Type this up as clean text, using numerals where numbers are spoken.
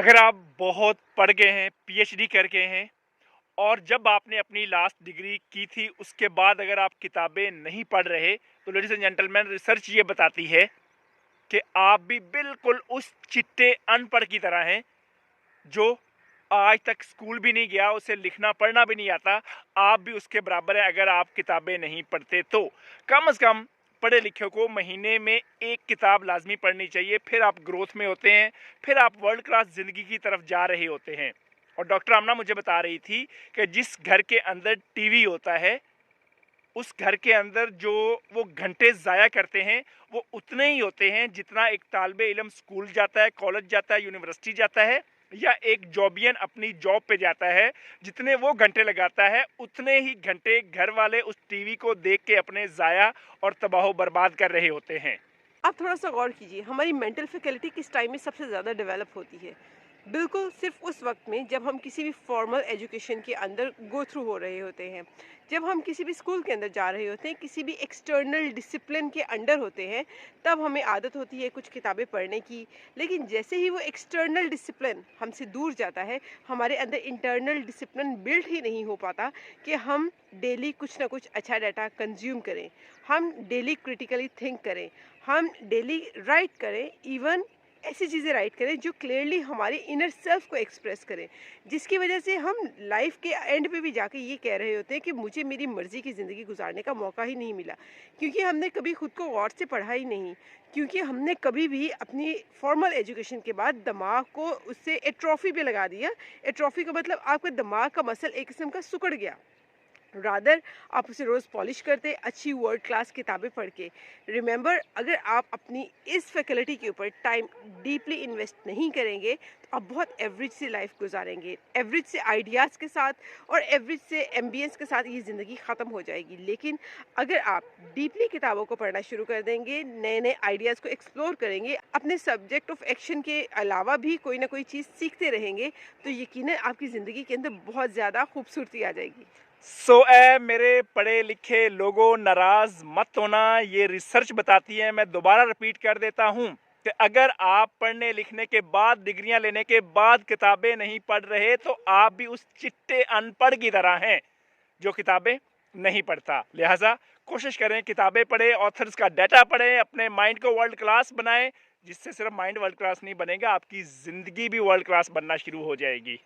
अगर आप बहुत पढ़ गए हैं, पीएचडी कर गए हैं और जब आपने अपनी लास्ट डिग्री की थी उसके बाद अगर आप किताबें नहीं पढ़ रहे, तो लेडीज एंड जेंटलमैन रिसर्च ये बताती है कि आप भी बिल्कुल उस चिट्टे अनपढ़ की तरह हैं जो आज तक स्कूल भी नहीं गया, उसे लिखना पढ़ना भी नहीं आता। आप भी उसके बराबर हैं अगर आप किताबें नहीं पढ़ते तो। कम से कम पढ़े लिखे को महीने में एक किताब लाजमी पढ़नी चाहिए, फिर आप ग्रोथ में होते हैं, फिर आप वर्ल्ड क्लास ज़िंदगी की तरफ जा रहे होते हैं। और डॉक्टर आमना मुझे बता रही थी कि जिस घर के अंदर टीवी होता है, उस घर के अंदर जो वो घंटे ज़ाया करते हैं वो उतने ही होते हैं जितना एक तालिबे इल्म स्कूल जाता है, कॉलेज जाता है, यूनिवर्सिटी जाता है, या एक जॉबियन अपनी जॉब पे जाता है। जितने वो घंटे लगाता है उतने ही घंटे घर वाले उस टीवी को देख के अपने ज़ाया और तबाह बर्बाद कर रहे होते हैं। आप थोड़ा-सा गौर कीजिए, हमारी मेंटल फैकल्टी किस टाइम में सबसे ज़्यादा डेवलप होती है? बिल्कुल सिर्फ़ उस वक़्त में जब हम किसी भी फॉर्मल एजुकेशन के अंदर गो थ्रू हो रहे होते हैं। जब हम किसी भी स्कूल के अंदर जा रहे होते हैं, किसी भी एक्सटर्नल डिसिप्लिन के अंडर होते हैं, तब हमें आदत होती है कुछ किताबें पढ़ने की। लेकिन जैसे ही वो एक्सटर्नल डिसिप्लिन हमसे दूर जाता है, हमारे अंदर इंटरनल डिसिप्लिन बिल्ड ही नहीं हो पाता कि हम डेली कुछ ना कुछ अच्छा डाटा कंज़्यूम करें, हम डेली क्रिटिकली थिंक करें, हम डेली राइट करें, इवन ऐसी चीज़ें राइट करें जो क्लियरली हमारे इनर सेल्फ को एक्सप्रेस करें, जिसकी वजह से हम लाइफ के एंड पे भी जाके ये कह रहे होते हैं कि मुझे मेरी मर्ज़ी की ज़िंदगी गुजारने का मौका ही नहीं मिला, क्योंकि हमने कभी खुद को गौर से पढ़ा ही नहीं, क्योंकि हमने कभी भी अपनी फॉर्मल एजुकेशन के बाद दिमाग को उससे एट्रोफी पे लगा दिया। एट्रोफी का मतलब आपका दिमाग का मसल एक किस्म का सिकुड़ गया। रादर आप उसे रोज़ पॉलिश करते अच्छी वर्ल्ड क्लास किताबें पढ़ के। रिमेंबर, अगर आप अपनी इस फैकल्टी के ऊपर टाइम डीपली इन्वेस्ट नहीं करेंगे तो आप बहुत एवरेज से लाइफ गुजारेंगे, एवरेज से आइडियाज़ के साथ और एवरेज से एम्बियंस के साथ ये ज़िंदगी ख़त्म हो जाएगी। लेकिन अगर आप डीपली किताबों को पढ़ना शुरू कर देंगे, नए नए आइडियाज़ को एक्सप्लोर करेंगे, अपने सब्जेक्ट ऑफ एक्शन के अलावा भी कोई ना कोई चीज़ सीखते रहेंगे, तो यकीनन आपकी ज़िंदगी के अंदर बहुत ज़्यादा खूबसूरती आ जाएगी। सो ए मेरे पढ़े लिखे लोगों, नाराज मत होना, ये रिसर्च बताती है, मैं दोबारा रिपीट कर देता हूँ कि अगर आप पढ़ने लिखने के बाद, डिग्रियां लेने के बाद किताबें नहीं पढ़ रहे तो आप भी उस चिट्टे अनपढ़ की तरह हैं जो किताबें नहीं पढ़ता। लिहाजा कोशिश करें किताबें पढ़ें, ऑथर्स का डाटा पढ़ें, अपने माइंड को वर्ल्ड क्लास बनाएं, जिससे सिर्फ माइंड वर्ल्ड क्लास नहीं बनेगा, आपकी ज़िंदगी भी वर्ल्ड क्लास बनना शुरू हो जाएगी।